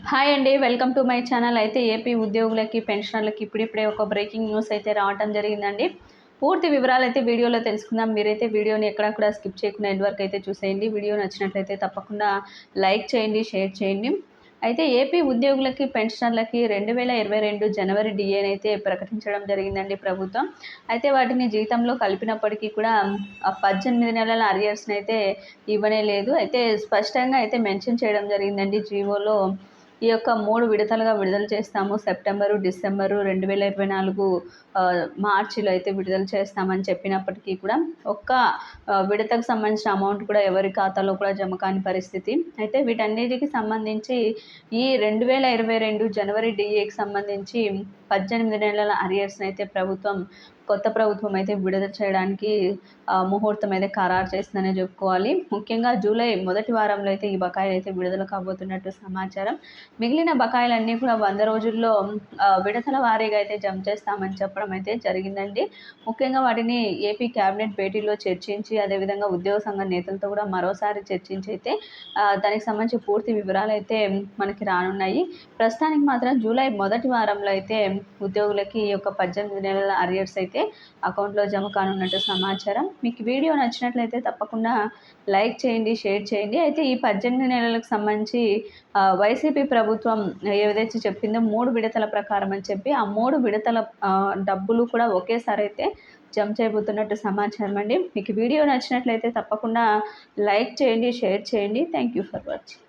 Hi అండి, welcome to my channel. అయితే AP ఉద్యోగులకి పెన్షనర్లకి ఇప్పుడిప్పుడే ఒక బ్రేకింగ్ న్యూస్ అయితే రావడం జరిగిందండి. పూర్తి వివరాలు అయితే వీడియోలో తెలుసుకుందాం. మీరైతే వీడియోని ఎక్కడా కూడా స్కిప్ చేయకుండా ఎండ్ వరకు అయితే చూసేయండి. వీడియో నచ్చినట్లయితే తప్పకుండా లైక్ చేయండి, షేర్ చేయండి. అయితే ఏపీ ఉద్యోగులకి పెన్షనర్లకి 2022 జనవరి డిఏని అయితే ప్రకటించడం జరిగిందండి ప్రభుత్వం. అయితే వాటిని జీతంలో కలిపినప్పటికీ కూడా 18 నెలల అరియర్స్ని అయితే ఇవ్వనే లేదు. అయితే స్పష్టంగా అయితే మెన్షన్ చేయడం జరిగిందండి జీవోలో. ఈ యొక్క 3 విడతలుగా విడుదల చేస్తాము. సెప్టెంబరు, డిసెంబరు 2024 మార్చిలో అయితే విడుదల చేస్తామని చెప్పినప్పటికీ కూడా ఒక్క విడతకు సంబంధించిన అమౌంట్ కూడా ఎవరి ఖాతాలో కూడా జమ కాని పరిస్థితి. అయితే వీటన్నిటికి సంబంధించి ఈ 2022 జనవరి డిఏకి సంబంధించి 18 నెలల అరియర్స్ని అయితే కొత్త ప్రభుత్వం అయితే విడుదల చేయడానికి ముహూర్తం అయితే ఖరారు చేసిందనే చెప్పుకోవాలి. ముఖ్యంగా జూలై మొదటి వారంలో అయితే ఈ బకాయిలు అయితే విడుదల కాబోతున్నట్టు సమాచారం. మిగిలిన బకాయిలన్నీ కూడా 100 రోజుల్లో విడతల వారీగా అయితే జమ చేస్తామని చెప్పడం అయితే జరిగిందండి. ముఖ్యంగా వాటిని ఏపీ క్యాబినెట్ భేటీలో చర్చించి, అదేవిధంగా ఉద్యోగ సంఘ నేతలతో కూడా మరోసారి చర్చించి అయితే దానికి సంబంధించి పూర్తి వివరాలు అయితే మనకి రానున్నాయి. ప్రస్తుతానికి మాత్రం జూలై మొదటి వారంలో అయితే ఉద్యోగులకి ఈ యొక్క 18 నెలల అరియర్స్ అయితే అకౌంట్లో జమ కానున్నట్టు సమాచారం. మీకు వీడియో నచ్చినట్లయితే తప్పకుండా లైక్ చేయండి, షేర్ చేయండి. అయితే ఈ 18 నెలలకు సంబంధించి వైసీపీ ప్రభుత్వం ఏదైతే చెప్పిందో 3 విడతల ప్రకారం అని చెప్పి, ఆ 3 విడతల డబ్బులు కూడా ఒకేసారి అయితే జమ చేయబోతున్నట్టు సమాచారం అండి. మీకు వీడియో నచ్చినట్లయితే తప్పకుండా లైక్ చేయండి, షేర్ చేయండి. Thank you for watching.